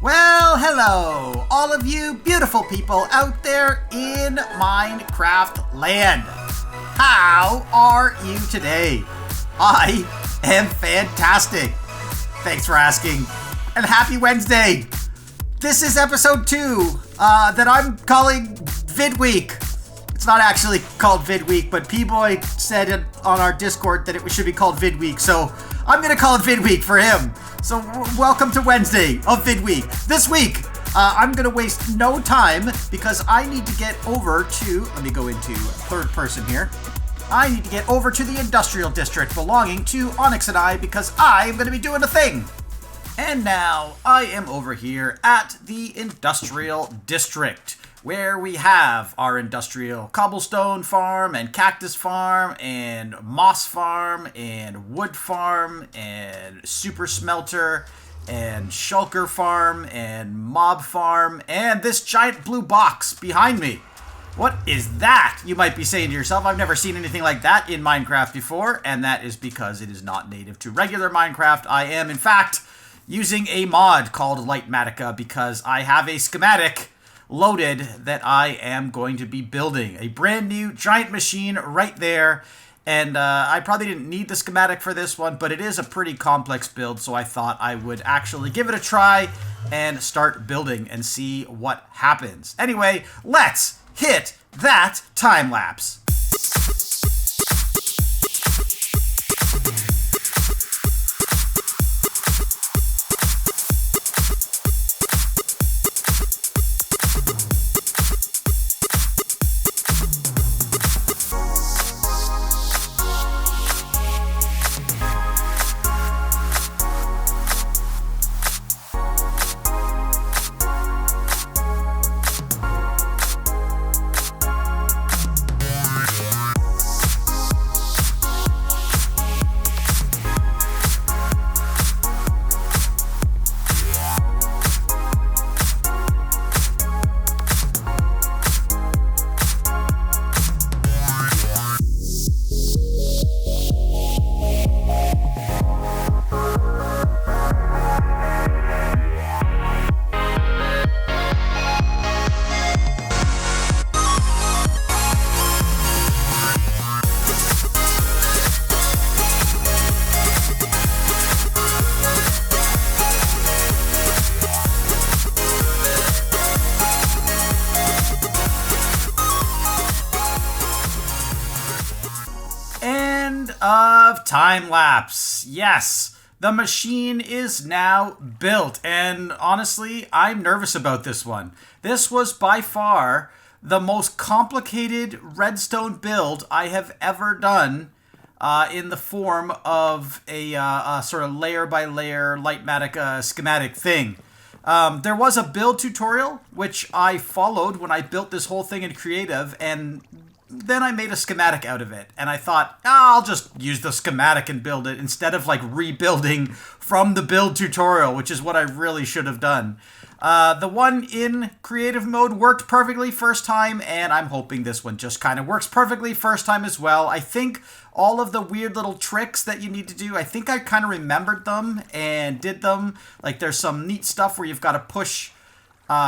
Well, hello, all of you beautiful people out there in Minecraft land. How are you today? I am fantastic. Thanks for asking, and happy Wednesday. This is episode 2 that I'm calling Vid Week. It's not actually called Vid Week, but P-Boy said it on our Discord that it should be called Vid Week, so I'm gonna call it Vid Week for him. So welcome to Wednesday of Vid Week. This week, I'm gonna waste no time because I need to get over to, let me go into third person here. I need to get over to the industrial district belonging to Onyx and I because I am gonna be doing a thing. And now I am over here at the industrial district, where we have our industrial cobblestone farm and cactus farm and moss farm and wood farm and super smelter and shulker farm and mob farm and this giant blue box behind me. What is that? You might be saying to yourself, I've never seen anything like that in Minecraft before, and that is because it is not native to regular Minecraft. I am, in fact, using a mod called Lightmatica because I have a schematic loaded that I am going to be building. A brand new giant machine right there. And I probably didn't need the schematic for this one, but it is a pretty complex build, so I thought I would actually give it a try and start building and see what happens. Anyway, let's hit that time lapse. Of time lapse. Yes, the machine is now built, and honestly, I'm nervous about this one. This was by far the most complicated redstone build I have ever done in the form of a sort of layer by layer Lightmatica schematic thing. There was a build tutorial which I followed when I built this whole thing in creative, and then I made a schematic out of it, and I thought, I'll just use the schematic and build it instead of like rebuilding from the build tutorial, which is what I really should have done. The one in creative mode worked perfectly first time, and I'm hoping this one just kind of works perfectly first time as well. I think all of the weird little tricks that you need to do, I think I kind of remembered them and did them. Like there's some neat stuff where you've got to push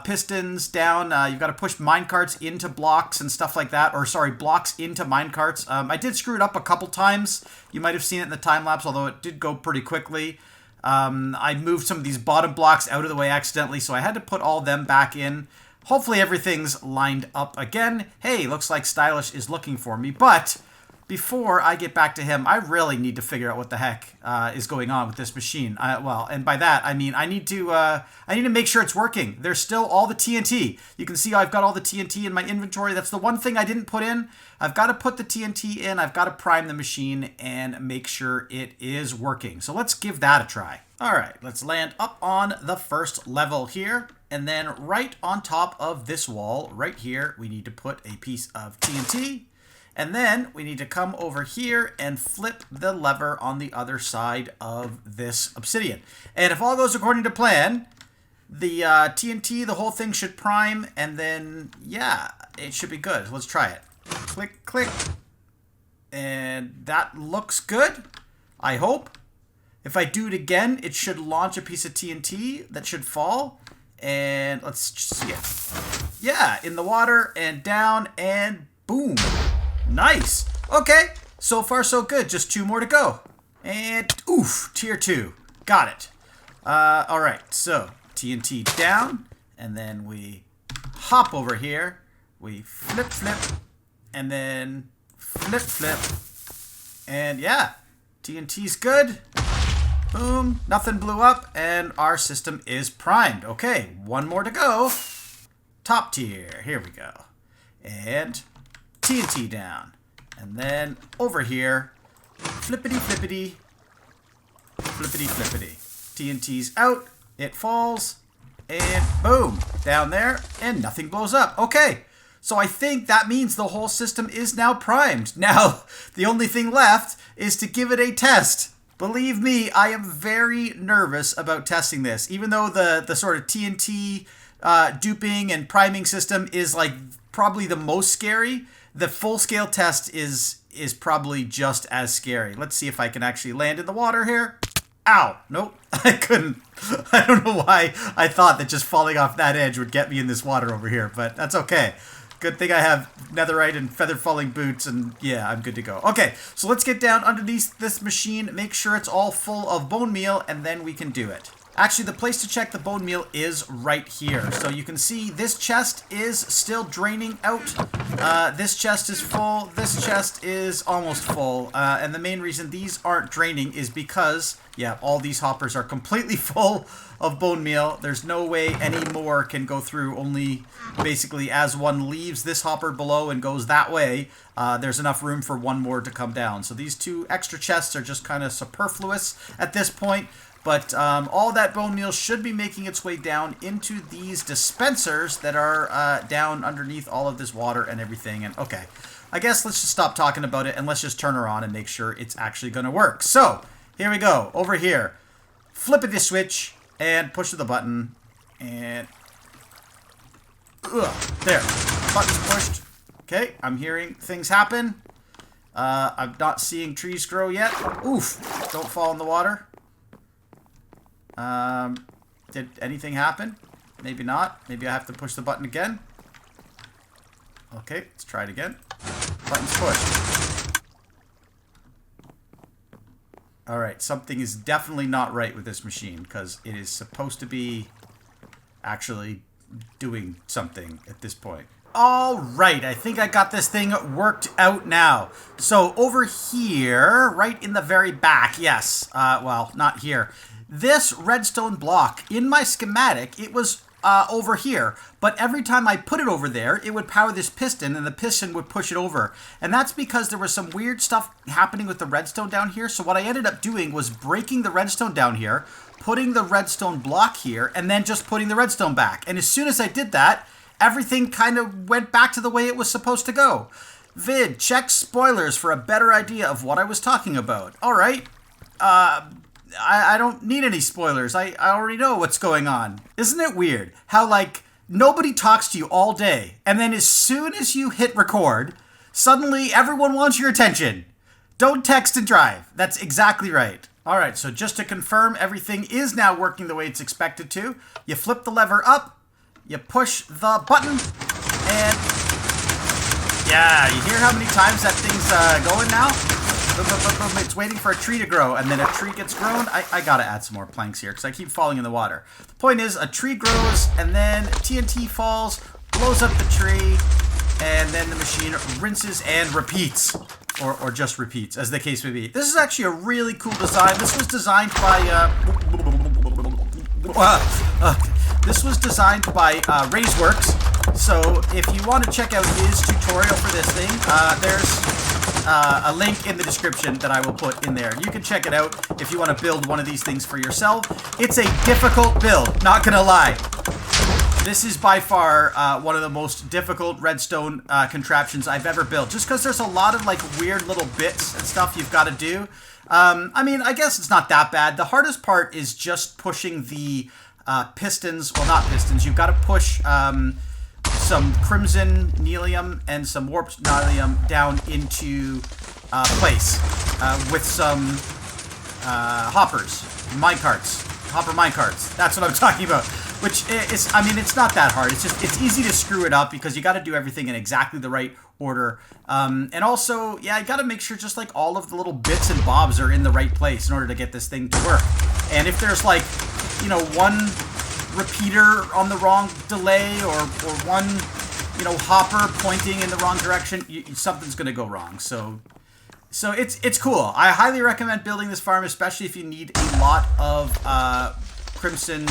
pistons down, you've got to push minecarts into blocks and stuff like that, or sorry, blocks into minecarts. I did screw it up a couple times. You might have seen it in the time lapse, although it did go pretty quickly. I moved some of these bottom blocks out of the way accidentally, so I had to put all them back in. Hopefully everything's lined up again. Hey, looks like Stylish is looking for me, but before I get back to him, I really need to figure out what the heck is going on with this machine. Well, and by that, I mean I need to make sure it's working. There's still all the TNT. You can see I've got all the TNT in my inventory. That's the one thing I didn't put in. I've got to put the TNT in. I've got to prime the machine and make sure it is working. So let's give that a try. All right, let's land up on the first level here. And then right on top of this wall, right here, we need to put a piece of TNT. And then we need to come over here and flip the lever on the other side of this obsidian. And if all goes according to plan, the TNT, the whole thing should prime, and then, yeah, it should be good. Let's try it. Click, click. And that looks good, I hope. If I do it again, it should launch a piece of TNT that should fall. And let's just see it. Yeah, in the water and down and boom. Nice. Okay, so far so good. Just 2 more to go. And oof, tier 2. Got it. All right, so TNT down, and then we hop over here. We flip, and then flip, and yeah, TNT's good. Boom, nothing blew up, and our system is primed. Okay, 1 more to go. Top tier, here we go. And TNT down. And then over here, flippity. TNT's out, it falls, and boom, down there, and nothing blows up. Okay, so I think that means the whole system is now primed. Now, the only thing left is to give it a test. Believe me, I am very nervous about testing this. Even though the sort of TNT duping and priming system is like probably the most scary, the full-scale test is probably just as scary. Let's see if I can actually land in the water here. Ow! Nope, I couldn't. I don't know why I thought that just falling off that edge would get me in this water over here, but that's okay. Good thing I have netherite and feather falling boots, and yeah, I'm good to go. Okay, so let's get down underneath this machine, make sure it's all full of bone meal, and then we can do it. Actually, the place to check the bone meal is right here. So you can see this chest is still draining out. This chest is full. This chest is almost full. And the main reason these aren't draining is because, yeah, all these hoppers are completely full of bone meal. There's no way any more can go through. Only basically as one leaves this hopper below and goes that way, there's enough room for 1 more to come down. So these 2 extra chests are just kind of superfluous at this point. But all that bone meal should be making its way down into these dispensers that are down underneath all of this water and everything. And okay, I guess let's just stop talking about it and let's just turn her on and make sure it's actually going to work. So here we go, over here. Flip the switch and push the button. And there, button's pushed. Okay, I'm hearing things happen. I'm not seeing trees grow yet. Oof, don't fall in the water. Did anything happen? Maybe not. Maybe I have to push the button again. Okay, let's try it again. Button's pushed. Alright, something is definitely not right with this machine, because it is supposed to be actually doing something at this point. Alright, I think I got this thing worked out now. So over here, right in the very back, yes, well, not here. This redstone block, in my schematic, it was over here. But every time I put it over there, it would power this piston, and the piston would push it over. And that's because there was some weird stuff happening with the redstone down here. So what I ended up doing was breaking the redstone down here, putting the redstone block here, and then just putting the redstone back. And as soon as I did that, everything kind of went back to the way it was supposed to go. Vid, check spoilers for a better idea of what I was talking about. All right. I don't need any spoilers. I already know what's going on. Isn't it weird how, like, nobody talks to you all day, and then as soon as you hit record, suddenly everyone wants your attention? Don't text and drive. That's exactly right. All right, so just to confirm, everything is now working the way it's expected to. You flip the lever up, you push the button, and yeah, you hear how many times that thing's going now? It's waiting for a tree to grow, and then a tree gets grown. I gotta add some more planks here because I keep falling in the water. The point is, a tree grows, and then TNT falls, blows up the tree, and then the machine rinses and repeats. Or just repeats, as the case may be. This is actually a really cool design. This was designed by RaiseWorks. So if you want to check out his tutorial for this thing, there's a link in the description that I will put in there. You can check it out if you want to build one of these things for yourself. It's a difficult build, not gonna lie. This is by far one of the most difficult redstone contraptions I've ever built, just because there's a lot of like weird little bits and stuff you've got to do. I mean, I guess it's not that bad. The hardest part is just pushing the pistons. Well, not pistons. You've got to push some crimson nelium and some warped nelium down into place with some hoppers, minecarts, hopper minecarts. That's what I'm talking about. which is, I mean, it's not that hard. It's just, it's easy to screw it up because you got to do everything in exactly the right order. And also, yeah, you got to make sure just like all of the little bits and bobs are in the right place in order to get this thing to work. And if there's like, you know, one repeater on the wrong delay or one, you know, hopper pointing in the wrong direction, something's going to go wrong. So it's cool. I highly recommend building this farm, especially if you need a lot of crimson,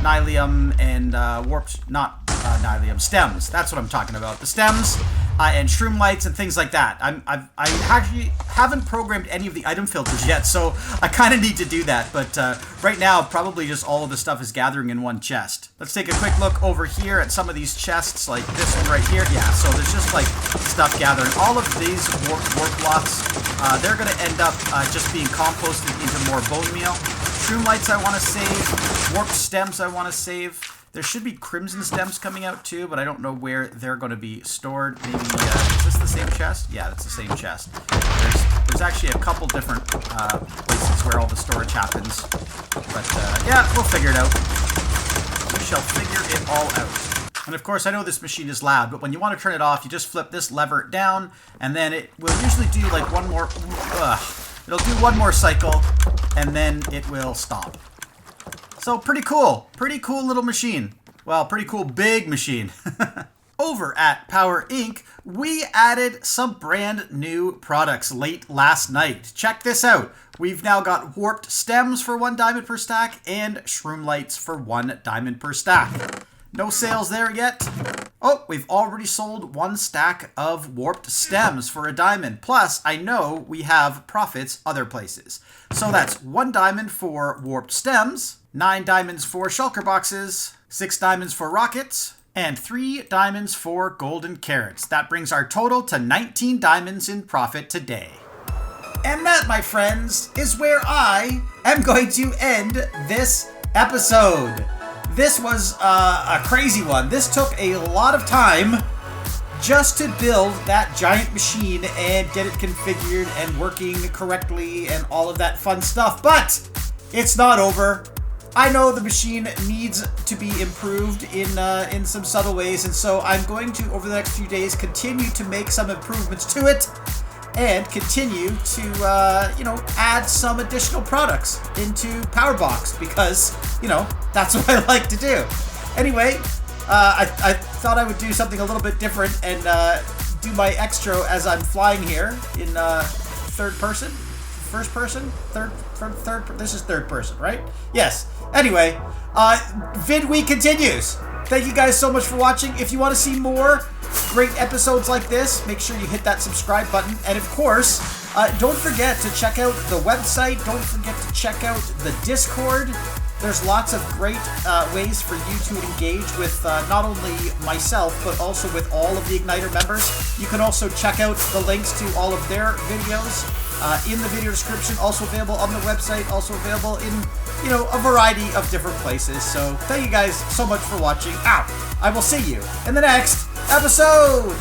nylium, and warped, not nylium, stems. That's what I'm talking about. The stems and shroom lights and things like that. I actually haven't programmed any of the item filters yet, so I kind of need to do that. But right now, probably just all of the stuff is gathering in one chest. Let's take a quick look over here at some of these chests, like this one right here. Yeah, so there's just like stuff gathering. All of these warp blocks, they're going to end up just being composted into more bone meal. Shroom lights I want to save. Warped stems I want to save. There should be crimson stems coming out too, but I don't know where they're going to be stored. Maybe, is this the same chest? Yeah, that's the same chest. There's actually a couple different places where all the storage happens. But yeah, we'll figure it out. We shall figure it all out. And of course, I know this machine is loud, but when you want to turn it off, you just flip this lever down, and then it will usually do like one more... it'll do one more cycle, and then it will stop. So pretty cool little machine. Well, pretty cool big machine. Over at Power Inc., we added some brand new products late last night. Check this out. We've now got warped stems for 1 diamond per stack and shroom lights for 1 diamond per stack. No sales there yet. Oh, we've already sold 1 stack of warped stems for 1 diamond. Plus, I know we have profits other places. So that's 1 diamond for warped stems, 9 diamonds for shulker boxes, 6 diamonds for rockets, and 3 diamonds for golden carrots. That brings our total to 19 diamonds in profit today. And that, my friends, is where I am going to end this episode. This was a crazy one. This took a lot of time just to build that giant machine and get it configured and working correctly and all of that fun stuff. But it's not over. I know the machine needs to be improved in some subtle ways, and so I'm going to, over the next few days, continue to make some improvements to it and continue to, you know, add some additional products into Powerbox because, you know, that's what I like to do. Anyway, I thought I would do something a little bit different and do my extra as I'm flying here in third person, first person, third. This is third person, right? Yes. Anyway, Vid Week continues. Thank you guys so much for watching. If you want to see more great episodes like this, make sure you hit that subscribe button. And of course, don't forget to check out the website. Don't forget to check out the Discord. There's lots of great ways for you to engage with not only myself, but also with all of the Igniter members. You can also check out the links to all of their videos in the video description, also available on the website, also available in, you know, a variety of different places. So thank you guys so much for watching. I will see you in the next episode.